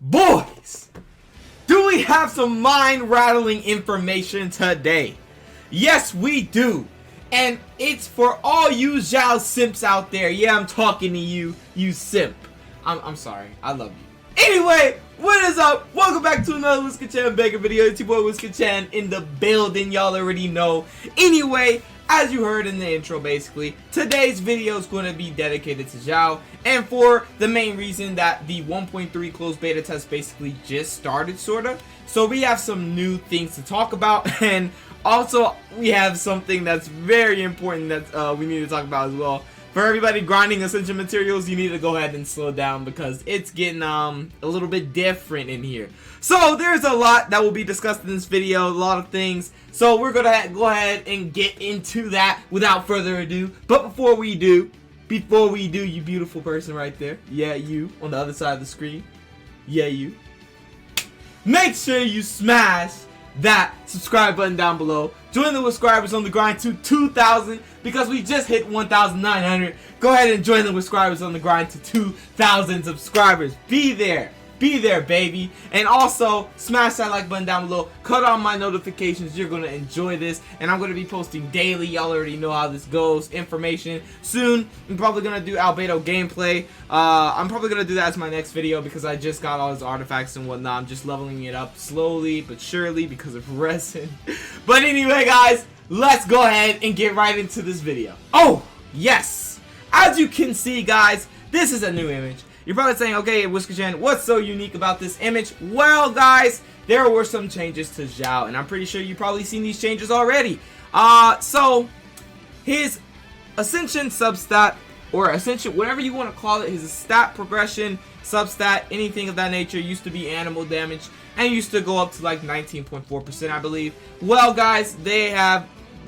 Boys, do we have some mind-rattling information today? Yes, we do. And it's for all you Xiao simps out there. Yeah, I'm talking to you, you simp. I'm sorry. I love you. Anyway, what is up? Welcome back to another Xiao Baker video. It's your boy Xiao in the building. Y'all already know. Anyway, as you heard in the intro, basically, today's video is going to be dedicated to Xiao, and for the main reason that the 1.3 closed beta test basically just started, sorta. So we have some new things to talk about, and also we have something that's very important that we need to talk about as well. For everybody grinding ascension materials, you need to go ahead and slow down because it's getting a little bit different in here. So there's a lot that will be discussed in this video, a lot of things. So we're gonna go ahead and get into that without further ado. But before we do, you beautiful person right there, yeah, you on the other side of the screen, yeah, you, make sure you smash that subscribe button down below. Join the subscribers on the grind to 2,000 because we just hit 1,900. Go ahead and join the subscribers on the grind to 2,000 subscribers. Be there, baby. And also smash that like button down below. Cut on my notifications. You're gonna enjoy this, and I'm gonna be posting daily. Y'all already know how this goes. Information soon. I'm probably gonna do Albedo gameplay. I'm probably gonna do that as my next video because I just got all his artifacts and whatnot. I'm just leveling it up slowly but surely because of resin. But anyway, guys, let's go ahead and get right into this video. Oh yes, as you can see, guys, this is a new image. You're probably saying, okay, Xiao, what's so unique about this image? Well, guys, there were some changes to Xiao, and I'm pretty sure you've probably seen these changes already. So his ascension substat, or ascension, whatever you want to call it, his stat progression, substat, anything of that nature, used to be animal damage, and used to go up to like 19.4%, I believe. Well, guys, they have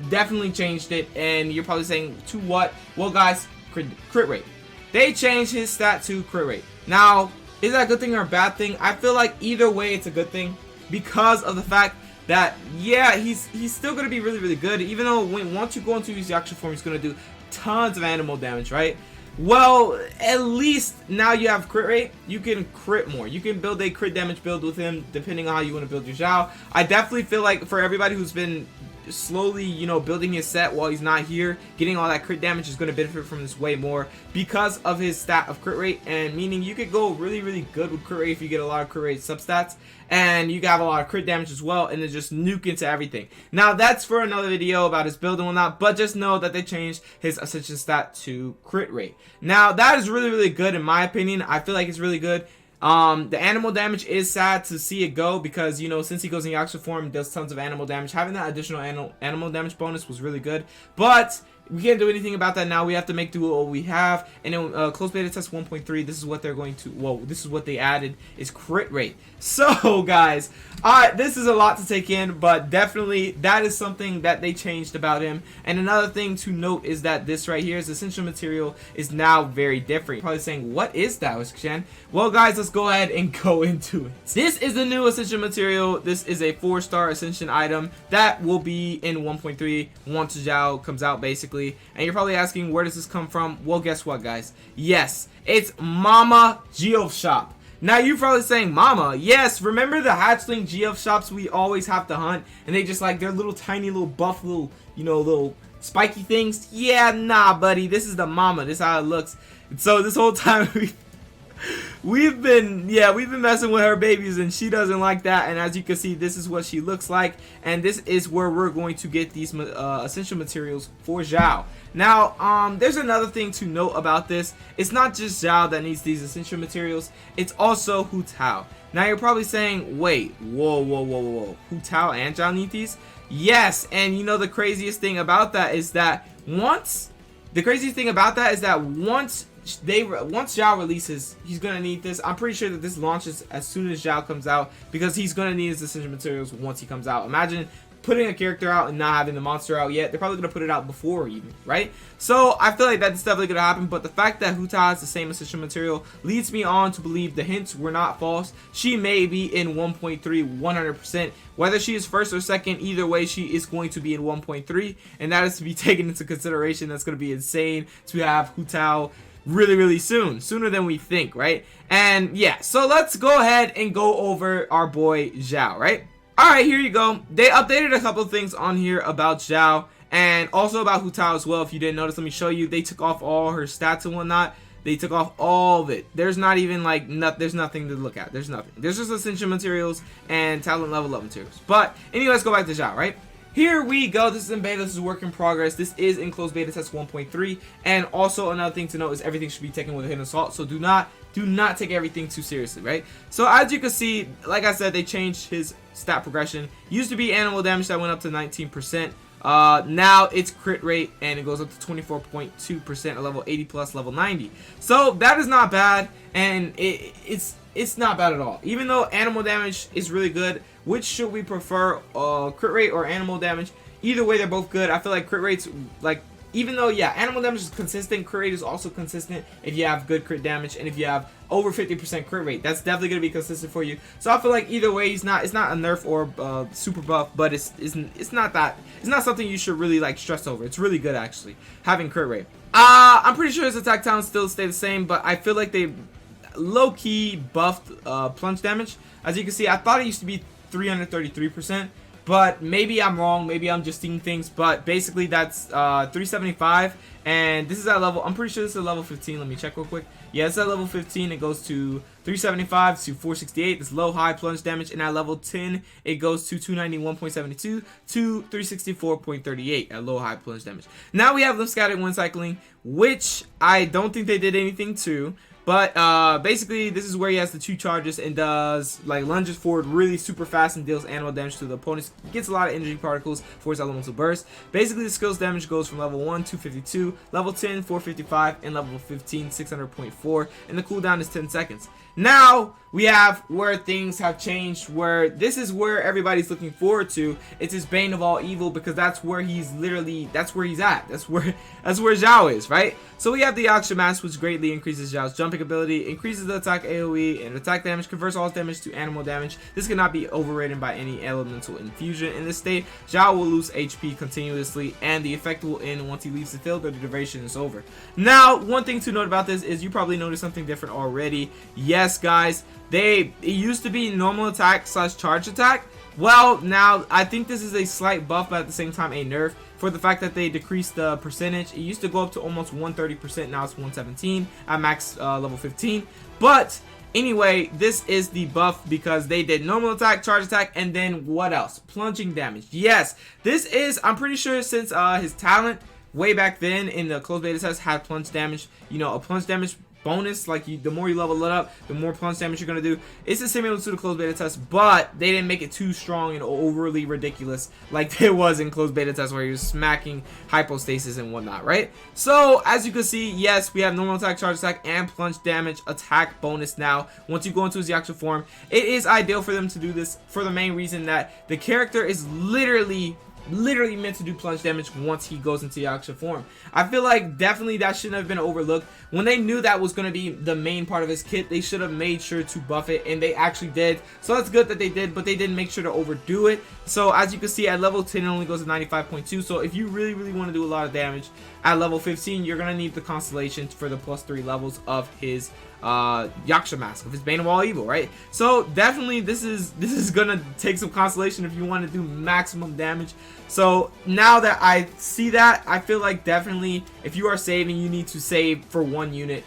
definitely changed it, and you're probably saying, to what? Well, guys, crit rate. They changed his stat to crit rate. Now, is that a good thing or a bad thing? I feel like either way it's a good thing because of the fact that, yeah, he's still going to be really, really good. Even though once you go into his actual form, he's going to do tons of animal damage, right? Well, at least now you have crit rate. You can crit more. You can build a crit damage build with him depending on how you want to build your Xiao. I definitely feel like for everybody who's been slowly, you know, building his set while he's not here, getting all that crit damage is going to benefit from this way more because of his stat of crit rate, and meaning you could go really, really good with crit rate if you get a lot of crit rate substats, and you have a lot of crit damage as well, and then just nuke into everything. Now that's for another video about his build and whatnot, but just know that they changed his ascension stat to crit rate. Now that is really, really good in my opinion. I feel like it's really good. The animal damage is sad to see it go because, you know, since he goes in Yakuza form, does tons of animal damage. Having that additional animal damage bonus was really good, but we can't do anything about that now. We have to make do with what we have. And in closed beta test 1.3, this is what they're going to, well, this is what they added, is crit rate. So guys, this is a lot to take in, but definitely that is something that they changed about him. And another thing to note is that this right here, is essential material, is now very different. You're probably saying, what is that, Xiao? Well, guys, let's go ahead and go into it. This is the new ascension material. This is a 4-star ascension item that will be in 1.3 once Xiao comes out, basically. And you're probably asking, where does this come from? Well, guess what, guys? Yes, it's Mama Geoff Shop. Now you're probably saying, Mama, yes, remember the hatchling Geoff shops we always have to hunt, and they just like, they're little tiny little buff little, you know, little spiky things? Yeah, nah, buddy, this is the Mama. This is how it looks. And so this whole time we've been messing with her babies, and she doesn't like that. And as you can see, this is what she looks like, and this is where we're going to get these essential materials for Xiao. Now, there's another thing to note about this. It's not just Xiao that needs these essential materials, it's also Hu Tao. Now you're probably saying, wait, whoa, Hu Tao and Xiao need these? Yes, and you know the craziest thing about that is that once Xiao releases, he's gonna need this. I'm pretty sure that this launches as soon as Xiao comes out because he's gonna need his essential materials once he comes out. Imagine putting a character out and not having the monster out yet. They're probably gonna put it out before even, right? So I feel like that's definitely gonna happen, but the fact that Hu Tao has the same essential material leads me on to believe the hints were not false. She may be in 1.3 100%. Whether she is first or second, either way she is going to be in 1.3, and that is to be taken into consideration. That's going to be insane to have Hu Tao really soon, sooner than we think, right? And yeah, so let's go ahead and go over our boy Xiao, right? Alright, here you go. They updated a couple of things on here about Xiao and also about Hu Tao as well. If you didn't notice, let me show you. They took off all her stats and whatnot. They took off all of it. There's not even like there's nothing to look at. There's nothing. There's just ascension materials and talent level up materials. But anyway, let's go back to Xiao, right? Here we go. This is in beta. This is work in progress. This is in closed beta test 1.3. And also another thing to note is everything should be taken with a hidden assault. So do not take everything too seriously, right? So as you can see, like I said, they changed his stat progression. Used to be animal damage that went up to 19%. Now it's crit rate and it goes up to 24.2% at level 80 plus level 90. So that is not bad, and it's not bad at all. Even though animal damage is really good, which should we prefer, crit rate or animal damage? Either way, they're both good. I feel like crit rates, like, even though, yeah, animal damage is consistent, crit rate is also consistent if you have good crit damage and if you have over 50% crit rate. That's definitely going to be consistent for you. So I feel like either way, it's not a nerf or super buff, but it's not something you should really like stress over. It's really good actually, having crit rate. I'm pretty sure his attack talents still stay the same, but I feel like they low-key buffed plunge damage. As you can see, I thought it used to be 333%. But maybe I'm wrong, maybe I'm just seeing things, but basically that's 375, and this is at level, I'm pretty sure this is at level 15, let me check real quick. Yeah, it's at level 15, it goes to 375 to 468, this low high plunge damage, and at level 10, it goes to 291.72 to 364.38 at low high plunge damage. Now we have lymphatic wind cycling, which I don't think they did anything to. But basically, this is where he has the 2 charges and does like lunges forward really super fast and deals animal damage to the opponents. Gets a lot of energy particles for his elemental burst. Basically, the skills damage goes from level 1 252, level 10 455, and level 15 600.4, and the cooldown is 10 seconds. Now we have where things have changed, where this is where everybody's looking forward to. It's his Bane of all evil, because that's where he's literally, that's where he's at. That's where Xiao is, right? So we have the Yaksha Mask, which greatly increases Xiao's jumping ability, increases the attack AoE and attack damage, converts all his damage to animal damage. This cannot be overridden by any elemental infusion. In this state, Xiao will lose HP continuously, and the effect will end once he leaves the field or the duration is over. Now, one thing to note about this is you probably noticed something different already. Yes, guys, it used to be normal attack / charge attack. Well, now I think this is a slight buff, but at the same time a nerf, for the fact that they decreased the percentage. It used to go up to almost 130%, now it's 117 at max level 15. But anyway, this is the buff because they did normal attack, charge attack, and then what else? Plunging damage. Yes, this is, I'm pretty sure, since his talent way back then in the closed beta test had plunge damage, you know, a plunge damage bonus, like the more you level it up, the more plunge damage you're gonna do. It's similar to the closed beta test, but they didn't make it too strong and overly ridiculous like it was in closed beta test, where you're smacking hypostasis and whatnot, right? So as you can see, yes, we have normal attack, charge attack, and plunge damage attack bonus now once you go into his Yaksha form. It is ideal for them to do this for the main reason that the character is literally meant to do plunge damage once he goes into Yaksha form. I feel like definitely that shouldn't have been overlooked. When they knew that was going to be the main part of his kit, they should have made sure to buff it, and they actually did. So that's good that they did, but they didn't make sure to overdo it. So as you can see, at level 10 it only goes to 95.2. So if you really want to do a lot of damage at level 15, you're going to need the constellation for the +3 levels of his Yaksha Mask, of his Bane of all evil, right? So definitely this is gonna take some constellation if you want to do maximum damage. So now that I see that, I feel like definitely if you are saving, you need to save for one unit,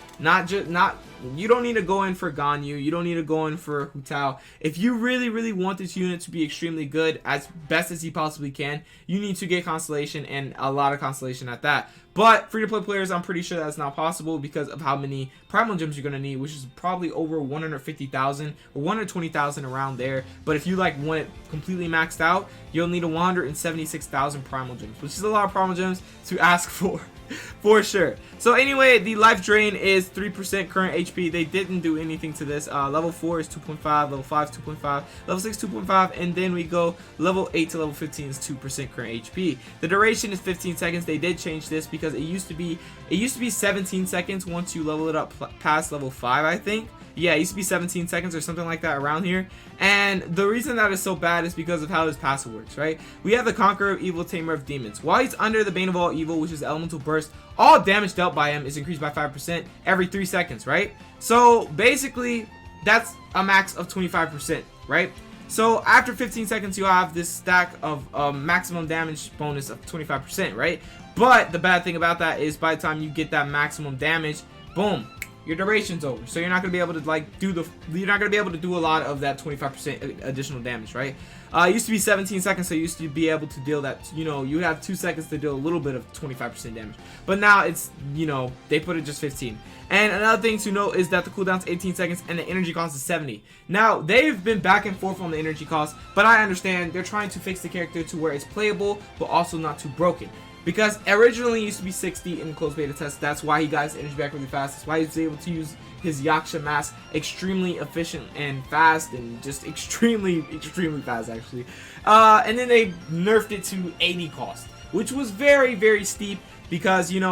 you don't need to go in for Ganyu, you don't need to go in for Hu Tao. If you really want this unit to be extremely good, as best as he possibly can, you need to get constellation, and a lot of constellation at that. But free-to-play players, I'm pretty sure that's not possible because of how many primal gems you're gonna need, which is probably over 150,000 or 120,000 around there. But if you like want it completely maxed out, you'll need a 176,000 primal gems, which is a lot of primal gems to ask for. For sure. So anyway, the life drain is 3% current HP. They didn't do anything to this. Level 4 is 2.5, level 5 is 2.5, level 6 2.5, and then we go level 8 to level 15 is 2% current HP. The duration is 15 seconds. They did change this because it used to be 17 seconds once you level it up past level 5, I think. Yeah, it used to be 17 seconds or something like that around here. And the reason that is so bad is because of how his passive works, right? We have the Conqueror of Evil, Tamer of Demons. While he's under the Bane of All Evil, which is Elemental Burst, all damage dealt by him is increased by 5% every 3 seconds, right? So basically, that's a max of 25%, right? So after 15 seconds, you have this stack of maximum damage bonus of 25%, right? But the bad thing about that is by the time you get that maximum damage, boom, your duration's over. So you're not gonna be able to you're not gonna be able to do a lot of that 25% additional damage, right? It used to be 17 seconds, so you used to be able to deal that, you have 2 seconds to deal a little bit of 25% damage. But now it's, they put it just 15. And another thing to note is that the cooldown's 18 seconds and the energy cost is 70. Now, they've been back and forth on the energy cost, but I understand they're trying to fix the character to where it's playable, but also not too broken. Because originally it used to be 60 in the closed beta test. That's why he got his energy back really fast. That's why he was able to use his Yaksha mask extremely efficient and fast, and just extremely fast actually. And then they nerfed it to 80 cost, which was very, very steep. Because, he's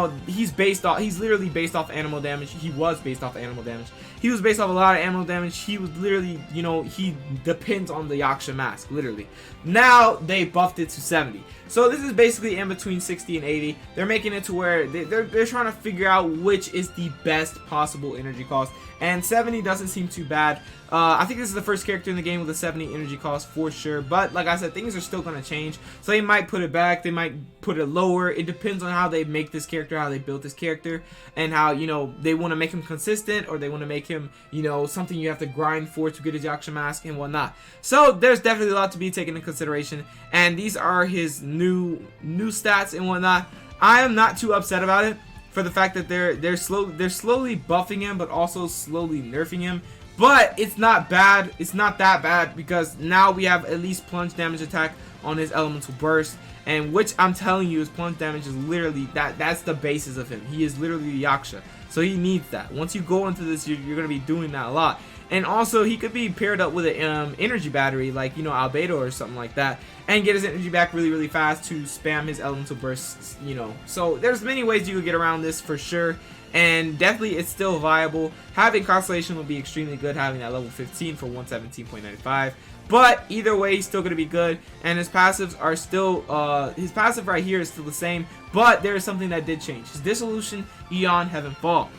literally based off animal damage. He was based off animal damage. He was based off a lot of animal damage. He was literally, he depends on the Yaksha mask, literally. Now, they buffed it to 70. So, this is basically in between 60 and 80. They're making it to where they're trying to figure out which is the best possible energy cost. And 70 doesn't seem too bad. I think this is the first character in the game with a 70 energy cost for sure. But like I said, things are still going to change. So they might put it back. They might put it lower. It depends on how they make this character, how they built this character. And how, they want to make him consistent, or they want to make him, something you have to grind for to get his Yaksha mask and whatnot. So there's definitely a lot to be taken into consideration. And these are his new stats and whatnot. I am not too upset about it, for the fact that they're slowly buffing him, but also slowly nerfing him. But it's not bad. It's not that bad, because now we have at least plunge damage attack on his elemental burst, and which I'm telling you, his plunge damage is literally that's the basis of him. He is literally the Yaksha, so he needs that. Once you go into this, you're gonna be doing that a lot. And also, he could be paired up with an energy battery, like, Albedo or something like that, and get his energy back really, really fast to spam his elemental bursts, So, there's many ways you could get around this for sure, and definitely it's still viable. Having Constellation would be extremely good, having that level 15 for 117.95. But either way, he's still going to be good, and his passives are still, his passive right here is still the same, but there is something that did change. His Dissolution, Eon, Heaven Fall.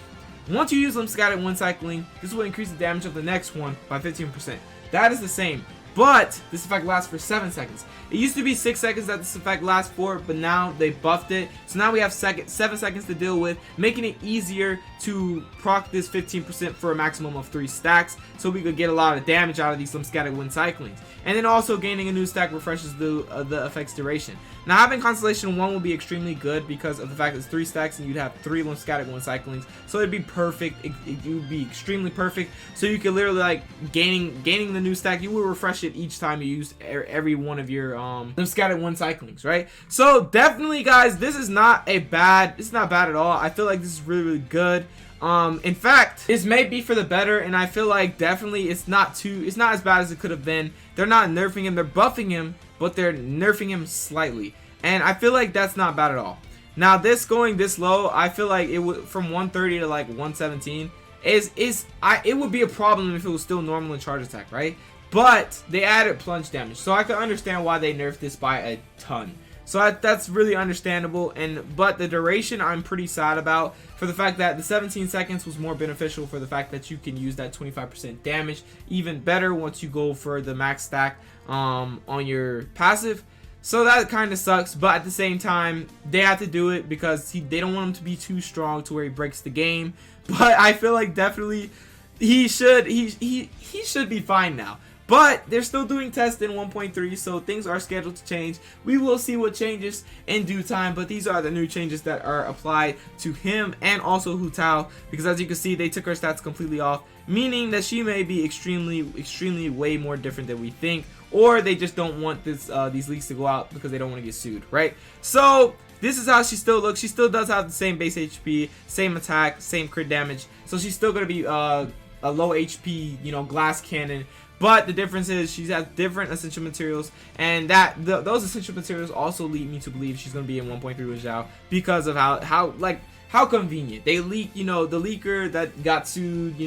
Once you use them scattered one cycling, this will increase the damage of the next one by 15%. That is the same, but this effect lasts for 7 seconds. It used to be 6 seconds that this effect lasts for, but now they buffed it. So now we have 7 seconds to deal with, making it easier to proc this 15% for a maximum of 3 stacks, so we could get a lot of damage out of these scattered wind cyclings. And then also gaining a new stack refreshes the effect's duration. Now having Constellation 1 will be extremely good because of the fact that it's 3 stacks and you'd have 3 scattered wind cyclings, so it'd be perfect. It would be extremely perfect. So you could literally, like, gaining the new stack, you will refresh it each time you use every one of your scattered wind cyclings, right? So definitely, guys, this is not bad at all. I feel like this is really, really good. In fact, this may be for the better, and I feel like definitely it's not as bad as it could have been. They're not nerfing him, they're buffing him, but they're nerfing him slightly, and I feel like that's not bad at all. Now this going this low, I feel like it would, from 130 to like 117 it would be a problem if it was still normal in charge attack, right? But they added plunge damage, so I can understand why they nerfed this by a ton. So that's really understandable, but the duration I'm pretty sad about, for the fact that the 17 seconds was more beneficial for the fact that you can use that 25% damage even better once you go for the max stack on your passive. So that kind of sucks, but at the same time, they have to do it because they don't want him to be too strong to where he breaks the game. But I feel like definitely he should be fine now. But they're still doing tests in 1.3, so things are scheduled to change. We will see what changes in due time, but these are the new changes that are applied to him and also Hu Tao, because as you can see, they took her stats completely off, meaning that she may be extremely way more different than we think, or they just don't want these leaks to go out because they don't want to get sued, right? So this is how she still looks. She still does have the same base HP, same attack, same crit damage, so she's still going to be a low HP, glass cannon. But the difference is she has different essential materials, and those essential materials also lead me to believe she's going to be in 1.3 with Xiao because of how convenient. They leak, the leaker that got sued,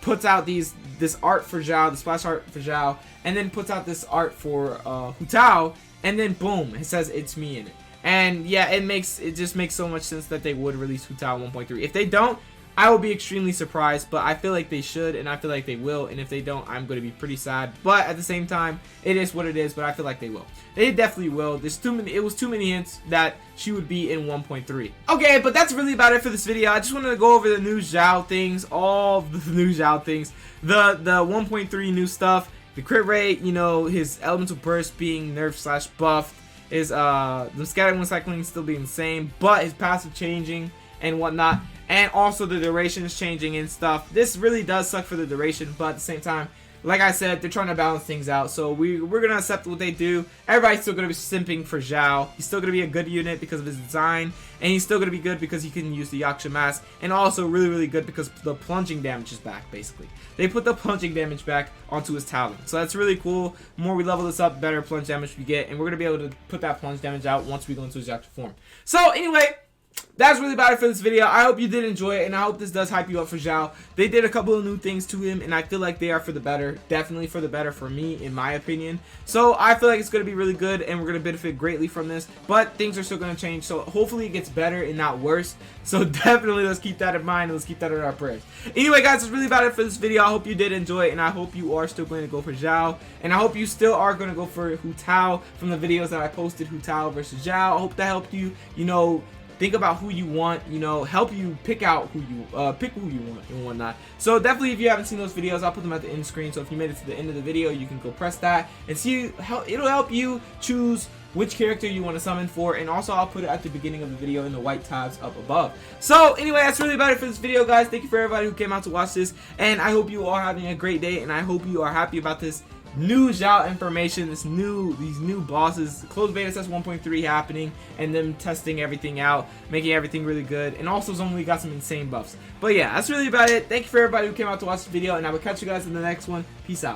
puts out this art for Xiao, the splash art for Xiao, and then puts out this art for Hu Tao, and then boom, it says it's me in it. And yeah, it just makes so much sense that they would release Hu Tao 1.3. If they don't, I will be extremely surprised, but I feel like they should, and I feel like they will, and if they don't, I'm going to be pretty sad. But at the same time, it is what it is, but I feel like they will. They definitely will. It was too many hints that she would be in 1.3. Okay, but that's really about it for this video. I just wanted to go over the new Xiao things, all the new Xiao things, the 1.3 new stuff, the crit rate, you know, his elemental burst being nerfed / buffed, his the scattering and cycling still being the same, but his passive changing and whatnot. And also the duration is changing and stuff. This really does suck for the duration, but at the same time, like I said, they're trying to balance things out. So we're going to accept what they do. Everybody's still going to be simping for Xiao. He's still going to be a good unit because of his design. And he's still going to be good because he can use the Yaksha Mask. And also really, really good because the plunging damage is back, basically. They put the plunging damage back onto his talent. So that's really cool. The more we level this up, better plunge damage we get. And we're going to be able to put that plunge damage out once we go into his Yaksha form. So anyway, that's really about it for this video. I hope you did enjoy it, and I hope this does hype you up for Xiao. They did a couple of new things to him, and I feel like they are for the better. Definitely for the better for me, in my opinion. So I feel like it's going to be really good, and we're going to benefit greatly from this. But things are still going to change, so hopefully it gets better and not worse. So definitely let's keep that in mind, and let's keep that in our prayers. Anyway, guys, that's really about it for this video. I hope you did enjoy it, and I hope you are still going to go for Xiao. And I hope you still are going to go for Hu Tao from the videos that I posted, Hu Tao versus Xiao. I hope that helped you, you know, think about who you want, you know, help you pick out who you want and whatnot. So definitely, if you haven't seen those videos, I'll put them at the end screen. So if you made it to the end of the video, you can go press that and see how it'll help you choose which character you want to summon for. And also, I'll put it at the beginning of the video in the white tabs up above. So anyway, that's really about it for this video, guys. Thank you for everybody who came out to watch this, and I hope you are having a great day, and I hope you are happy about this new Xiao information, these new bosses, closed beta test 1.3 happening, and them testing everything out, making everything really good, and also Zhongli got some insane buffs. But yeah, that's really about it. Thank you for everybody who came out to watch the video, and I will catch you guys in the next one. Peace out.